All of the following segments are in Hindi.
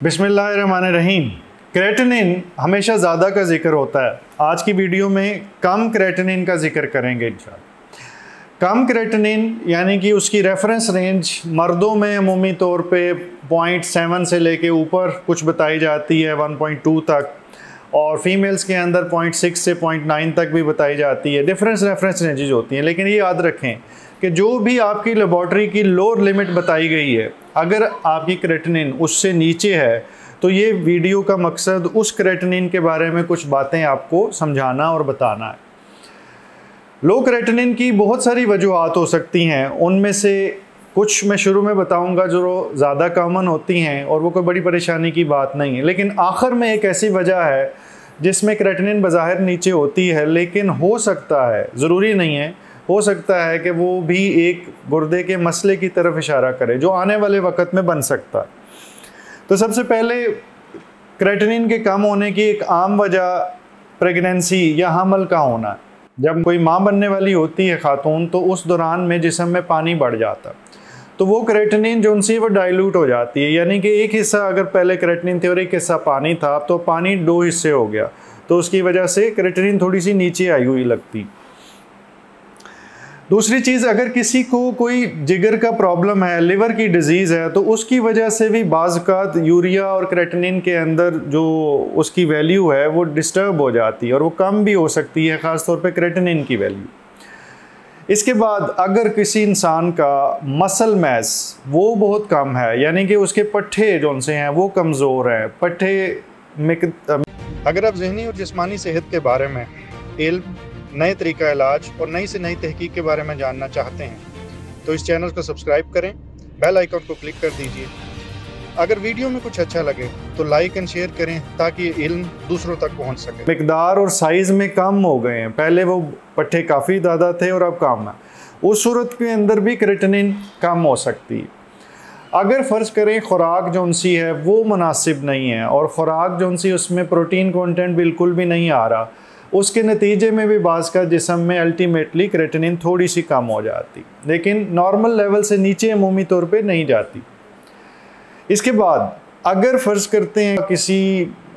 बिस्मिल्लाहिर्रहमानिर्रहीम। क्रेटिनिन हमेशा ज़्यादा का जिक्र होता है। आज की वीडियो में कम क्रेटिनिन का जिक्र करेंगे इंशाअल्लाह। कम क्रेटिनिन यानी कि उसकी रेफरेंस रेंज मर्दों में अमूमी तौर पे 0.7 से लेके ऊपर कुछ बताई जाती है 1.2 तक, और फीमेल्स के अंदर 0.6 से 0.9 तक भी बताई जाती है। डिफरेंस रेफरेंस रेंजेज होती हैं, लेकिन ये याद रखें कि जो भी आपकी लेबॉर्ट्री की लोअर लिमिट बताई गई है, अगर आपकी क्रेटिनिन उससे नीचे है तो ये वीडियो का मकसद उस क्रेटिनिन के बारे में कुछ बातें आपको समझाना और बताना है। लो क्रेटिनिन की बहुत सारी वजूहात हो सकती हैं, उनमें से कुछ मैं शुरू में बताऊंगा जो ज़्यादा कॉमन होती हैं और वो कोई बड़ी परेशानी की बात नहीं है, लेकिन आखिर में एक ऐसी वजह है जिसमें क्रेटिनिन बज़ाहिर नीचे होती है, लेकिन हो सकता है, ज़रूरी नहीं है, हो सकता है कि वो भी एक गुर्दे के मसले की तरफ इशारा करे जो आने वाले वक्त में बन सकता है। तो सबसे पहले क्रेटिनिन के कम होने की एक आम वजह प्रेगनेंसी या हमल का होना है। जब कोई माँ बनने वाली होती है खातून, तो उस दौरान में जिस्म में पानी बढ़ जाता है, तो वो क्रेटिनिन जो उनसे वो डाइल्यूट हो जाती है, यानी कि एक हिस्सा अगर पहले क्रेटिनिन थे और एक हिस्सा पानी था, तो पानी दो हिस्से हो गया, तो उसकी वजह से क्रेटिनिन थोड़ी सी नीचे आई हुई लगती। दूसरी चीज़, अगर किसी को कोई जिगर का प्रॉब्लम है, लिवर की डिजीज़ है, तो उसकी वजह से भी बाज़-औक़ात यूरिया और क्रेटिनिन के अंदर जो उसकी वैल्यू है वो डिस्टर्ब हो जाती है और वो कम भी हो सकती है, ख़ास तौर पे क्रेटिनिन की वैल्यू। इसके बाद अगर किसी इंसान का मसल मैस वो बहुत कम है, यानी कि उसके पट्ठे जो उनसे हैं वो कमज़ोर हैं, पट्ठे में अगर आप ज़हनी और जिस्मानी सेहत के बारे में इल्म, नए तरीका इलाज और नई से नई तहकीक के बारे में जानना चाहते हैं तो इस चैनल को सब्सक्राइब करें, बेल आइकन को क्लिक कर दीजिए। अगर वीडियो में कुछ अच्छा लगे तो लाइक एंड शेयर करें ताकि ये इल्म दूसरों तक पहुंच सके। मिकदार और साइज़ में कम हो गए हैं, पहले वो पट्टे काफ़ी ज़्यादा थे और अब कम है, उस सूरत के अंदर भी क्रेटिनिन कम हो सकती है। अगर फ़र्ज़ करें ख़ुराक जो उनसी है वो मुनासिब नहीं है और ख़ुराक जो उनसी उसमें प्रोटीन कंटेंट बिल्कुल भी नहीं आ रहा, उसके नतीजे में भी बाज़ का जिस्म में अल्टीमेटली क्रेटिनिन थोड़ी सी कम हो जाती, लेकिन नॉर्मल लेवल से नीचे अमूमी तौर पे नहीं जाती। इसके बाद अगर फ़र्ज़ करते हैं किसी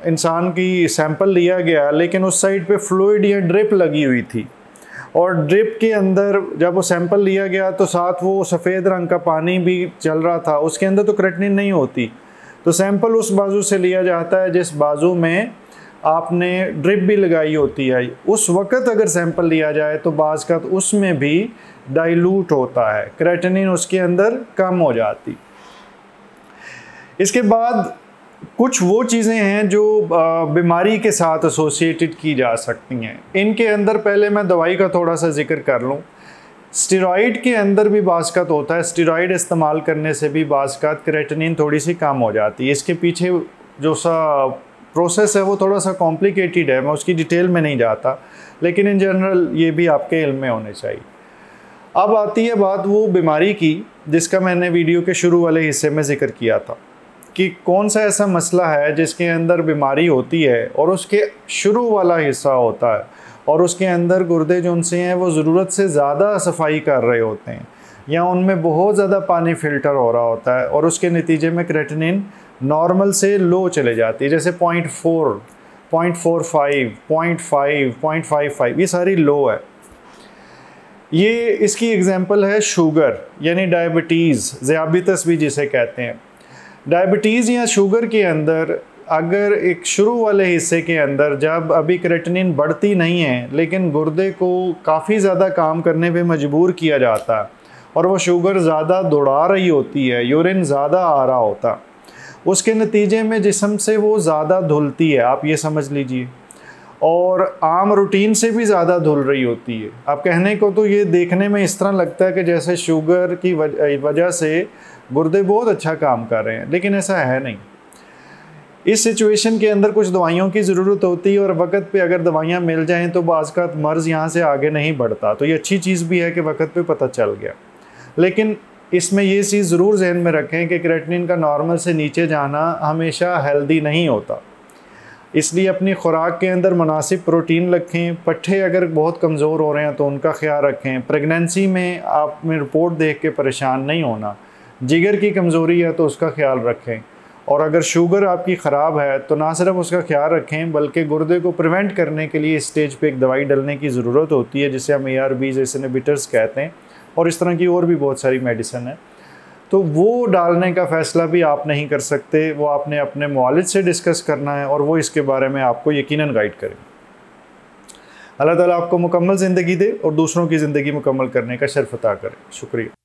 इंसान की सैंपल लिया गया, लेकिन उस साइड पे फ्लूइड या ड्रिप लगी हुई थी और ड्रिप के अंदर जब वो सैंपल लिया गया तो साथ वो सफ़ेद रंग का पानी भी चल रहा था, उसके अंदर तो क्रेटिनिन नहीं होती, तो सैंपल उस बाजू से लिया जाता है जिस बाजू में आपने ड्रिप भी लगाई होती है। उस वक़्त अगर सैंपल लिया जाए तो बाज़ का उसमें भी डाइल्यूट होता है, क्रेटिनिन उसके अंदर कम हो जाती। इसके बाद कुछ वो चीज़ें हैं जो बीमारी के साथ एसोसिएटेड की जा सकती हैं। इनके अंदर पहले मैं दवाई का थोड़ा सा जिक्र कर लूँ। स्टेरॉइड के अंदर भी बाज़ होता है, स्टेरॉइड इस्तेमाल करने से भी बाज़ क्रेटिनिन थोड़ी सी कम हो जाती है। इसके पीछे जो सा प्रोसेस है वो थोड़ा सा कॉम्प्लिकेटेड है, मैं उसकी डिटेल में नहीं जाता, लेकिन इन जनरल ये भी आपके इल्म में होने चाहिए। अब आती है बात वो बीमारी की जिसका मैंने वीडियो के शुरू वाले हिस्से में ज़िक्र किया था कि कौन सा ऐसा मसला है जिसके अंदर बीमारी होती है और उसके शुरू वाला हिस्सा होता है और उसके अंदर गुर्दे जो उनसे हैं वो ज़रूरत से ज़्यादा सफाई कर रहे होते हैं या उनमें बहुत ज़्यादा पानी फ़िल्टर हो रहा होता है और उसके नतीजे में क्रेटिनिन नॉर्मल से लो चले जाती है, जैसे 0.4, 0.45, 0.5, 0.55, ये सारी लो है। ये इसकी एग्जांपल है शुगर यानी डायबिटीज़, ज़ियाबितस भी जिसे कहते हैं। डायबिटीज़ या शुगर के अंदर अगर एक शुरू वाले हिस्से के अंदर जब अभी क्रेटिनिन बढ़ती नहीं है, लेकिन गुर्दे को काफ़ी ज़्यादा काम करने पे मजबूर किया जाता है और वो शुगर ज़्यादा दौड़ा रही होती है, यूरिन ज़्यादा आ रहा होता, उसके नतीजे में जिस्म से वो ज़्यादा धुलती है, आप ये समझ लीजिए, और आम रूटीन से भी ज़्यादा धुल रही होती है। आप कहने को तो ये देखने में इस तरह लगता है कि जैसे शुगर की वजह से गुर्दे बहुत अच्छा काम कर रहे हैं, लेकिन ऐसा है नहीं। इस सिचुएशन के अंदर कुछ दवाइयों की ज़रूरत होती है और वक्त पे अगर दवाइयाँ मिल जाएँ तो बाज़ का मर्ज़ यहाँ से आगे नहीं बढ़ता, तो ये अच्छी चीज़ भी है कि वक्त पे पता चल गया। लेकिन इसमें ये चीज़ ज़रूर जहन में रखें कि क्रेटिनिन का नॉर्मल से नीचे जाना हमेशा हेल्दी नहीं होता, इसलिए अपनी ख़ुराक के अंदर मुनासिब प्रोटीन रखें। पट्ठे अगर बहुत कमज़ोर हो रहे हैं तो उनका ख्याल रखें। प्रेगनेंसी में आप में रिपोर्ट देख के परेशान नहीं होना, जिगर की कमज़ोरी है तो उसका ख्याल रखें और अगर शुगर आपकी ख़राब है तो ना सिर्फ उसका ख्याल रखें बल्कि गुर्दे को प्रिवेंट करने के लिए इस स्टेज पे एक दवाई डलने की ज़रूरत होती है जिसे हम ARBs इनहिबिटर्स कहते हैं, और इस तरह की और भी बहुत सारी मेडिसिन है। तो वो डालने का फ़ैसला भी आप नहीं कर सकते, वो आपने अपने मुआलिज से डिस्कस करना है और वो इसके बारे में आपको यकीनन गाइड करें। अल्लाह ताला आपको मुकम्मल ज़िंदगी दे और दूसरों की ज़िंदगी मुकम्मल करने का शर्फ अता करे। शुक्रिया।